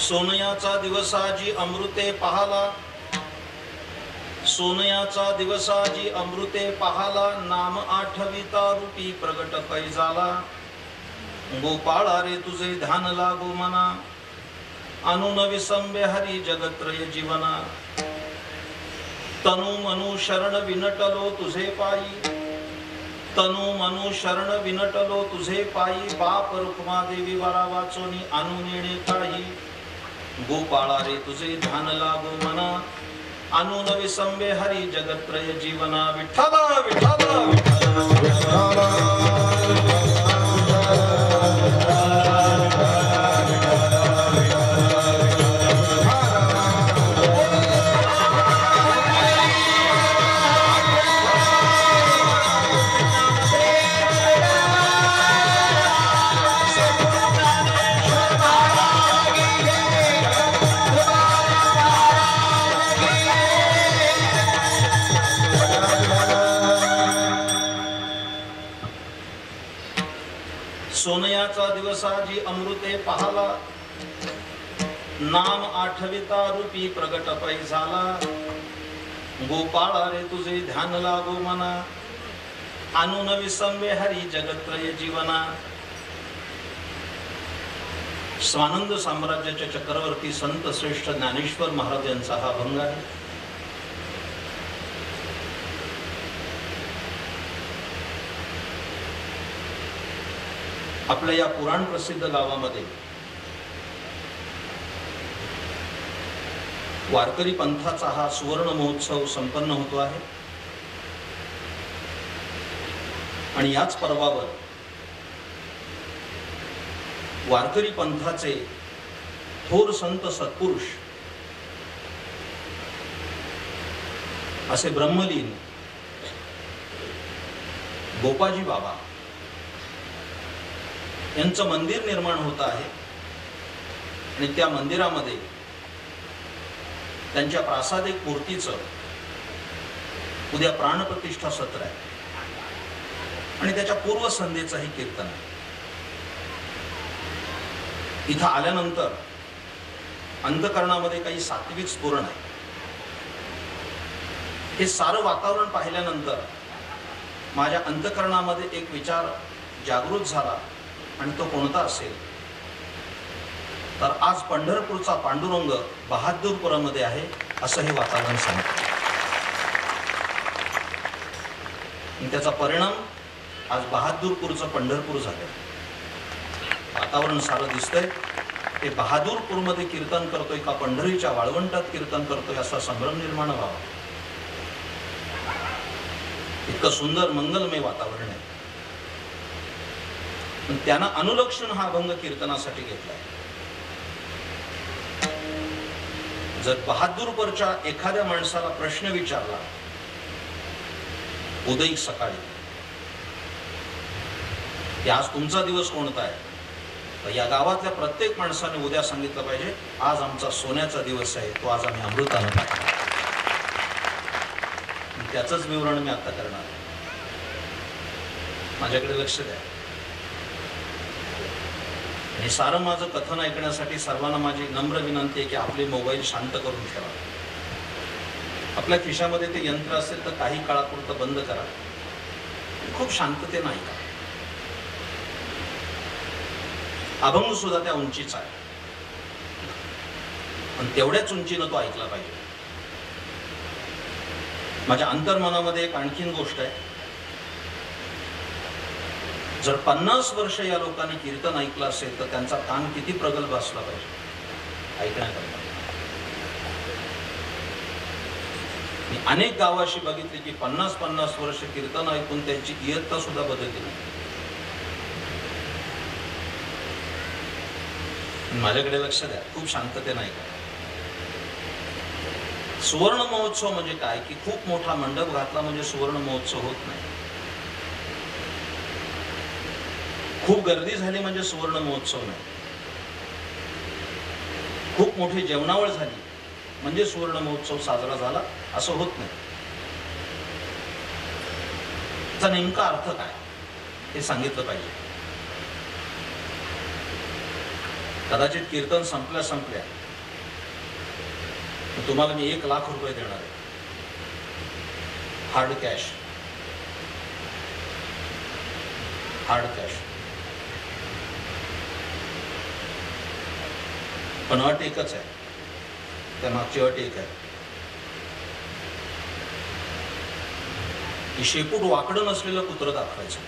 सोनयाचा दिवसाजी अमृते पाहाला, सोनयाचा दिवसाजी अमृते पाहाला, नाम आठविता रूपी प्रगट पैजाला. गोपाळा रे तुझे ध्यान लागो मना, अनुन विसंबे हरी जगत्रय जीवना. तनु मनु शरण विनटलो तुझे पायी, तनु मनु शरण विनटलो तुझे पायी. बाप रुक्मा देवी वारा वाचोनी आणू नेणे काही. गोपाळा रे तुझे ध्यान लागो मना, अनुन विसंबे हरी जगत्रय जीवना. विठ्ठला विठ्ठला विठ्ठला. सोनयाचा दिवसाजी अमृते पाहाला, नाम आठविता रूपी प्रगट पैजाला. गोपाळा रे तुझे ध्यान लागो मना, अनुन विसंबे हरी जगत्रय जीवना. स्वानंद साम्राज्याच्या चक्रवर्ती संत श्रेष्ठ ज्ञानेश्वर महाराज यांचा हा अभंग आहे. आपल्या या पुराण प्रसिद्ध गावामध्ये वारकरी पंथाचा हा सुवर्ण महोत्सव संपन्न होतो आहे. आणि याच पर्वावर वारकरी पंथाचे थोर संत सत्पुरुष असे ब्रह्मलीन गोपाजी बाबा यांचं मंदिर निर्माण होत आहे. आणि त्या मंदिरामध्ये त्यांच्या प्रासादिक मूर्तीचं उद्या प्राणप्रतिष्ठा सत्र आहे आणि त्याच्या पूर्वसंध्येचंही कीर्तन आहे. इथं आल्यानंतर अंतःकरणामध्ये काही सात्विक स्फुरण आहे. हे सारं वातावरण पाहिल्यानंतर माझ्या अंतःकरणामध्ये एक विचार जागृत झाला आणि तो कोणता असेल तर आज पंढरपूरचा पांडुरंग बहादूरपुरामध्ये आहे असं हे वातावरण सांगतं. त्याचा परिणाम आज बहादूरपूरचं पंढरपूर झालं. वातावरण सारं दिसतंय. ते बहादूरपूरमध्ये कीर्तन करतोय का पंढरीच्या वाळवंटात कीर्तन करतोय असा संभ्रम निर्माण व्हावा. इतकं सुंदर मंगलमय वातावरण आहे. पण त्यांना अनुलक्षण हा अभंग कीर्तनासाठी घेतलाय. जर बहादूरपूरच्या एखाद्या माणसाला प्रश्न विचारला उदयिक सकाळी की आज तुमचा दिवस कोणता आहे, तर या गावातल्या प्रत्येक माणसाने उद्या सांगितलं पाहिजे आज आमचा सोन्याचा दिवस आहे, तो आज आम्ही अमृतानं पाहिजे. त्याचंच विवरण मी आता करणार आहे. माझ्याकडे लक्ष द्या. हे सारं माझं कथन ऐकण्यासाठी सर्वांना माझी नम्र विनंती आहे की आपले मोबाईल शांत करून ठेवा. आपल्या खिशामध्ये ते यंत्र असेल तर काही काळापुरतं बंद करा. खूप शांततेनं ऐका. अभंग सुद्धा त्या उंचीचा आहे पण तेवढ्याच उंचीनं तो ऐकला पाहिजे. माझ्या अंतर्मनामध्ये एक आणखीन गोष्ट आहे. जर 50 वर्ष या लोकांनी कीर्तन ऐकलं असेल तर त्यांचा कान किती प्रगल्भ असला पाहिजे ऐकण्याकरता. मी अनेक गावाशी बघितली की 50-50 वर्ष कीर्तन ऐकून त्यांची इयत्ता सुद्धा बदलली नाही. माझ्याकडे लक्ष द्या. खूप शांततेने ऐका. सुवर्ण महोत्सव म्हणजे काय की खूप मोठा मंडप घातला म्हणजे सुवर्ण महोत्सव होत नाही. खूप गर्दी झाली म्हणजे सुवर्ण महोत्सव नाही. खूप मोठी जेवणावळ झाली म्हणजे सुवर्ण महोत्सव साजरा झाला असं होत नाही. त्याचा नेमका अर्थ काय हे सांगितलं पाहिजे. कदाचित कीर्तन संपल्या संपल्या तुम्हाला मी 1 लाख रुपये देणार आहे, हार्ड कॅश. पण अट एकच आहे, त्या मागची अट एक आहे की शेपूट वाकडं नसलेलं कुत्रं दाखवायचं.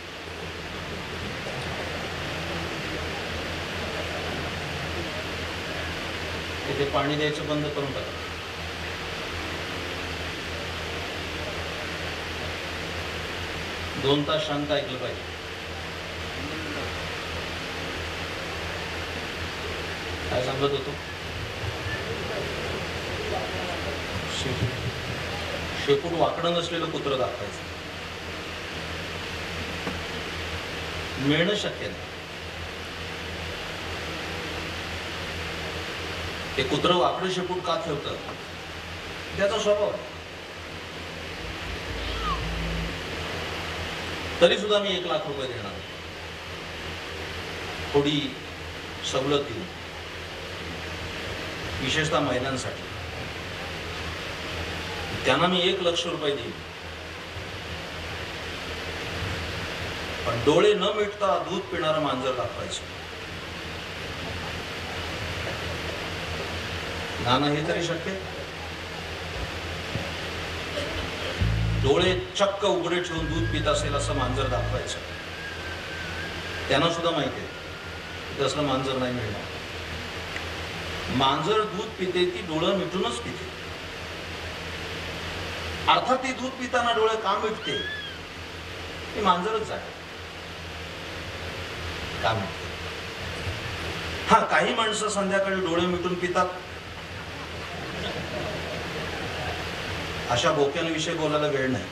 ते पाणी द्यायचं बंद करून टाका. दोन तास शांत ऐकलं पाहिजे. काय सांगत होतो? शेपूट वाकडं नसलेलं कुत्रं दाखवायचं. मिळणं शक्य नाही. ते कुत्रं वाकडं शेपूट का ठेवतं? त्याचा स्वभाव आहे. तरी सुद्धा मी 1 लाख रुपये देणार, थोडी सवलत देऊ, विशेषतः महिलांसाठी. त्यांना मी 1 लाख रुपये देईन. पण डोळे न मिटता दूध पिणारं मांजर दाखवायचं. नाना हे तरी शक्य? डोळे चक्क उघडे ठेवून दूध पित असेल असं मांजर दाखवायचं. त्यांना सुद्धा माहिती आहे तसलं मांजर नाही मिळणार. मांजर दूध पिते ती डोळं मिटूनच पिते. अर्थात ती दूध पिताना डोळे का मिटते? ती मांजरच आहे. का मिटते? हा, काही माणसं संध्याकाळी डोळे मिटून पितात. अशा बोक्यांविषयी बोलायला वेळ नाही.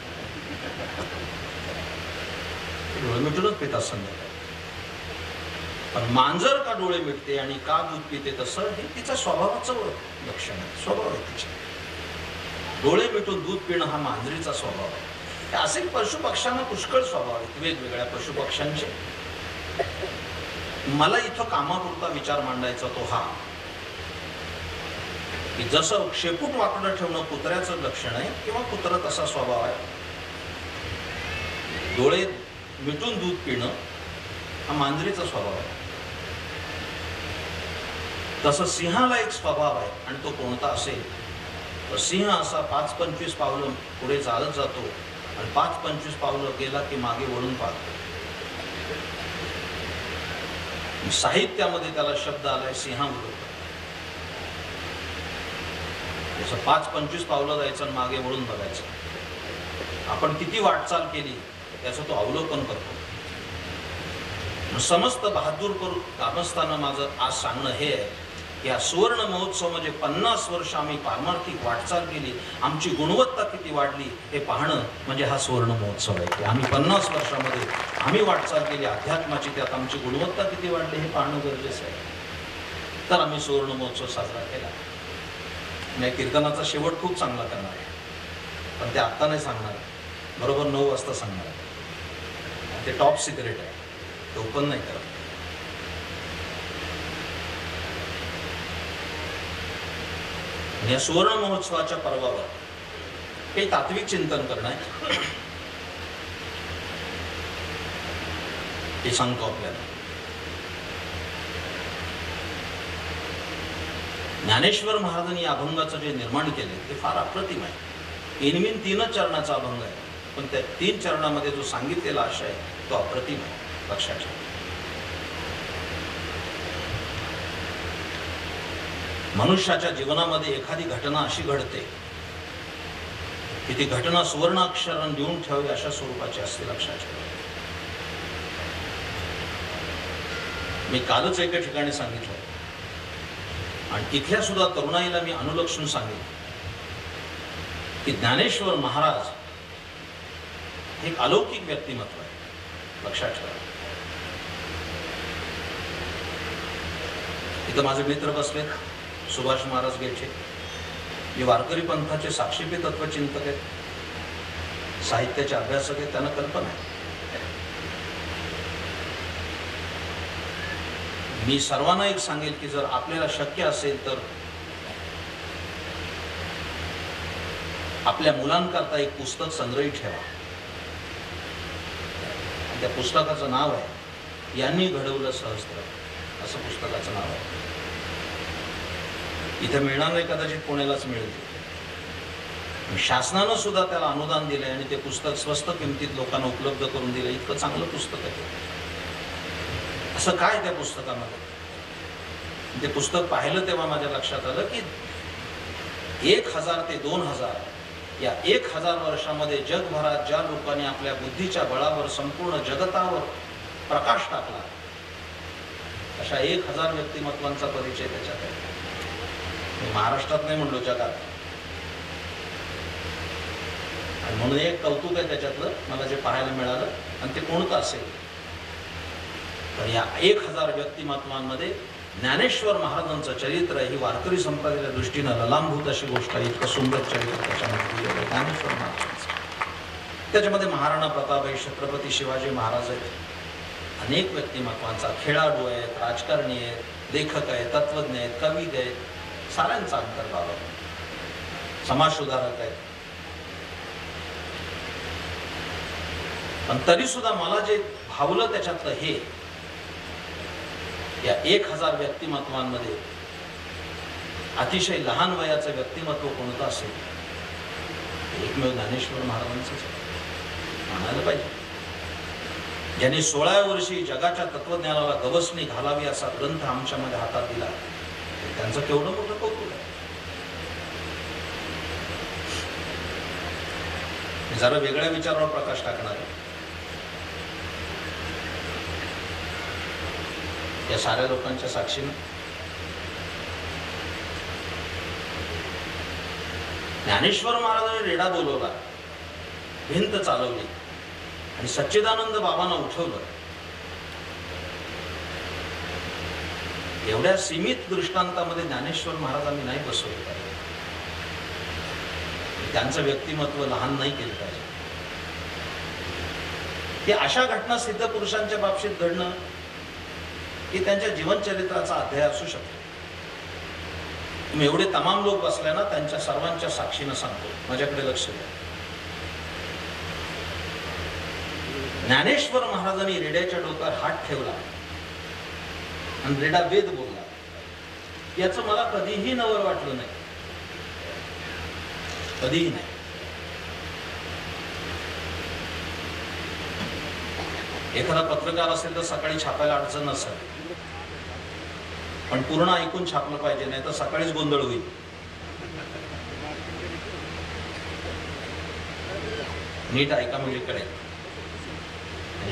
डोळे मिटूनच पितात संध्याकाळी. पण मांजर का डोळे मिटते आणि का दूध पिते तसं हे तिच्या स्वभावाचं लक्षण आहे. स्वभाव आहे तिच्या. डोळे मिटून दूध पिणं हा मांजरीचा स्वभाव आहे. असे पशुपक्ष्यांना पुष्कळ स्वभाव आहेत, वेगवेगळ्या पशुपक्ष्यांचे. मला इथं कामापुरता विचार मांडायचा तो हा की जसं शेपूट वाकडं ठेवणं कुत्र्याचं लक्षण आहे किंवा कुत्रा तसा स्वभाव आहे, डोळे मिटून दूध पिणं हा मांजरीचा स्वभाव आहे. तसं सिंहाला एक स्वभाव आहे आणि तो कोणता असेल तर सिंह असा 5-25 पावलं पुढे चालत जातो आणि 5-25 पावलं गेला की मागे वळून पाहतो. साहित्यामध्ये त्याला शब्द आलाय सिंहावृत्त. जसं 5-25 पावलं जायचं आणि मागे वळून बघायचं. आपण किती वाटचाल केली त्याचं तो अवलोकन करतो. समस्त बहादूरपूर ग्रामस्थांना माझं आज सांगणं हे आहे की हा सुवर्ण महोत्सव म्हणजे 50 वर्ष आम्ही पारमार्थिक वाटचाल केली, आमची गुणवत्ता किती वाढली हे पाहणं म्हणजे हा सुवर्ण महोत्सव आहे. की आम्ही 50 वर्षामध्ये आम्ही वाटचाल केली अध्यात्माची, त्यात आमची गुणवत्ता किती वाढली हे पाहणं गरजेचं आहे. तर आम्ही सुवर्ण महोत्सव साजरा केला. मी कीर्तनाचा शेवट खूप चांगला करणार आहे, पण ते आत्ता नाही सांगणार, बरोबर 9 वाजता सांगणार आहे. ते टॉप सिक्रेट आहे, ते ओपन नाही करत. या सुवर्ण महोत्सवाच्या पर्वावर काही तात्विक चिंतन करणं आहे हे सांगतो आपल्याला. ज्ञानेश्वर महाराजांनी या अभंगाचं जे निर्माण केले ते फार अप्रतिम आहे. इनमिन 3 चरणाचा अभंग आहे, पण त्या 3 चरणामध्ये जो सांगितलेला आशय आहे तो अप्रतिम आहे. लक्षात ठेवा. मनुष्याच्या जीवनामध्ये एखादी घटना अशी घडते की ती घटना सुवर्णाक्षराने लिहून ठेवावी अशा स्वरूपाची असते. लक्षात ठेवा. मी कालच एका ठिकाणी सांगितलं आणि तिथल्या सुद्धा तरुणाईला मी अनुलक्षून सांगितलं की ज्ञानेश्वर महाराज हे एक अलौकिक व्यक्तिमत्व आहे. लक्षात ठेवा. इथं माझे मित्र बसलेत, सुभाष महाराज गेटचे, जे वारकरी पंथाचे साक्षीपी तत्वचिंतक आहेत, साहित्याचे अभ्यासक आहेत. त्यांना कल्पना आहे मी सर्वांना एक सांगेल की जर आपल्याला शक्य असेल तर आपल्या मुलांकरता एक पुस्तक संग्रहित ठेवा. त्या पुस्तकाचं नाव आहे यांनी घडवलं सहस्त्र, असं पुस्तकाचं नाव आहे. इथे मिळणार नाही, कदाचित पुण्यालाच मिळेल. शासनानं सुद्धा त्याला अनुदान दिलंय आणि ते पुस्तक स्वस्त किमतीत लोकांना उपलब्ध करून दिलं. इतकं चांगलं पुस्तक आहे. असं काय त्या पुस्तकामध्ये? ते पुस्तक पाहिलं तेव्हा माझ्या लक्षात आलं की 1000 ते 2000 या 1000 वर्षामध्ये जगभरात ज्या लोकांनी आपल्या बुद्धीच्या बळावर संपूर्ण जगतावर प्रकाश टाकला, अशा 1000 व्यक्तिमत्वांचा परिचय त्याच्यात आहे. महाराष्ट्रात नाही म्हणलो, जगात. आणि म्हणून एक कौतुक आहे त्याच्यातलं मला जे पाहायला मिळालं, आणि ते कोणतं असेल तर या 1000 व्यक्तिमत्वांमध्ये ज्ञानेश्वर महाराजांचं चरित्र ही वारकरी संप्रदायाच्या दृष्टीनं ललांभूत अशी गोष्ट आहे. इतकं सुंदर चरित्र त्याच्यामध्ये ज्ञानेश्वर महाराजांचं. त्याच्यामध्ये महाराणा प्रताप आहे, छत्रपती शिवाजी महाराज आहेत, अनेक व्यक्तिमत्वांचा, खेळाडू आहेत, राजकारणी आहेत, लेखक आहेत, तत्वज्ञ आहेत, कवी आहेत, साऱ्यांचा अंतर्भाव आहे, समाजसुधारक आहेत. पण तरी सुद्धा मला जे भावलं त्याच्यातलं हे, या 1000 व्यक्तिमत्वांमध्ये अतिशय लहान वयाचं व्यक्तिमत्व कोणतं असेल, एकमेव ज्ञानेश्वर महाराजांचंच म्हणायला पाहिजे. ज्यांनी 16व्या वर्षी जगाच्या तत्वज्ञानाला गवसणी घालावी असा ग्रंथ आमच्यामध्ये हातात दिला, त्यांचं केवढं मोठं कौतुक आहे. जरा वेगळ्या विचारावर प्रकाश टाकणार आहे. या साऱ्या लोकांच्या साक्षीने ज्ञानेश्वर महाराजांनी रेडा बोलवला, भिंत चालवली आणि सच्चिदानंद बाबांना उठवलं. एवढ्या सीमित दृष्टांतामध्ये ज्ञानेश्वर महाराजांनी नाही बसवलं पाहिजे. त्यांचं व्यक्तिमत्व लहान नाही केलं पाहिजे. हे अशा घटना सिद्ध पुरुषांच्या बाबतीत घडणं की त्यांच्या जीवनचरित्राचा अध्याय असू शकतो. तुम्ही एवढे तमाम लोक बसले ना, त्यांच्या सर्वांच्या साक्षीनं सांगतो, माझ्याकडे लक्ष द्या. ज्ञानेश्वर महाराजांनी रेड्याच्या डोक्यावर हात ठेवला आणि रेडा वेद बोलला. याचं मला कधीही नवल वाटलं नाही, कधीही नाही. एखादा पत्रकार असेल तर सकाळी छापायला अडचण नसेल, पण पूर्ण ऐकून छापलं पाहिजे, नाही तर सकाळीच गोंधळ होईल. नीट ऐका मुलीकडे.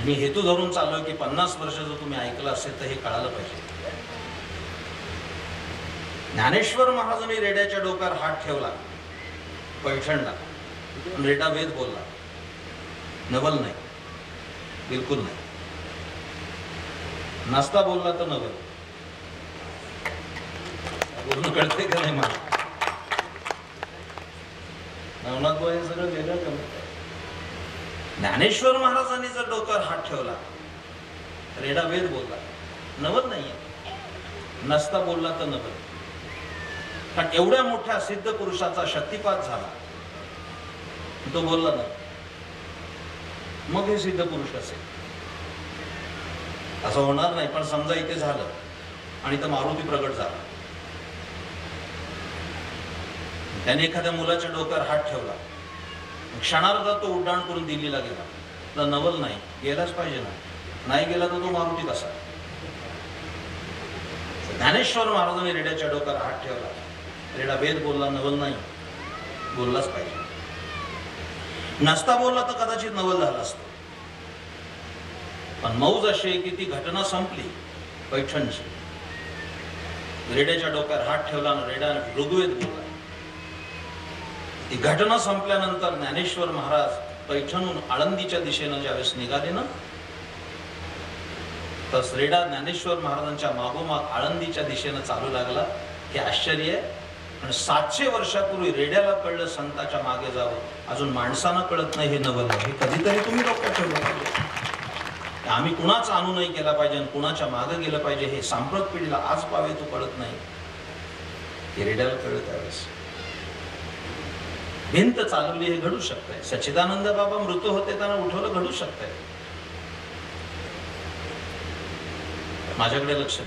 मी हेतू धरून चाललोय की 50 वर्ष जर तुम्ही ऐकलं असेल तर हे कळालं पाहिजे. ज्ञानेश्वर महाराजांनी रेड्याच्या डोक्यावर हात ठेवला, पैठणला, रेडा वेद बोलला. नवल नाही, बिलकुल नाही. नसता बोलला तर नवल. बोलणं कळते का नाही मला? नवनाथ भाऊ हे सगळं वेगळं कमी. ज्ञानेश्वर महाराजांनी जर डोक्यावर हात ठेवला, रेडा वेद बोलला, नवल नाहीये. नसता बोलला तर नवल. कारण एवढ्या मोठ्या सिद्ध पुरुषाचा शक्तिपात झाला, तो बोलला नाही, मग हे सिद्ध पुरुष असेल असं होणार नाही. पण समजा इथे झालं आणि तर मारुती प्रगट झाला, त्याने एखाद्या मुलाच्या डोक्यावर हात ठेवला, क्षणार्धात तो उड्डाण करून दिल्लीला गेला, तर नवल नाही, गेलाच पाहिजे ना. नाही गेला तर तो मारुती कसा? ज्ञानेश्वर महाराजांनी रेड्याच्या डोक्यावर हात ठेवला, रेडा वेद बोलला, नवल नाही, बोललाच पाहिजे. नसता बोलला तर कदाचित नवल झाला असतं. पण मौज अशी आहे की ती घटना संपली पैठणची. रेड्याच्या डोक्यावर हात ठेवला आणि रेडा ऋग्वेद बोलला. ती घटना संपल्यानंतर ज्ञानेश्वर महाराज पैठणहून आळंदीच्या दिशेनं ज्यावेळेस निघाले ना, तर रेडा ज्ञानेश्वर महाराजांच्या मागोमाग आळंदीच्या दिशेनं चालू लागला. हे आश्चर्य आहे. आणि 700 वर्षापूर्वी रेड्याला कळलं संताच्या मागे जावं, अजून माणसांना कळत नाही, हे नवल आहे. हे कधीतरी तुम्ही डोक्यात ठेवलं पाहिजे. आम्ही कुणाचा अनुनय केला पाहिजे आणि कुणाच्या मागे गेलं पाहिजे हे सांप्रत पिढीला आज पावे तो कळत नाही. हे रेड्याला कळत त्यावेळेस भिंत चालवली हे घडू शकतंय. सच्चिदानंद बाबा मृत होते त्यांना उठवलं घडू शकतंय. माझ्याकडे लक्ष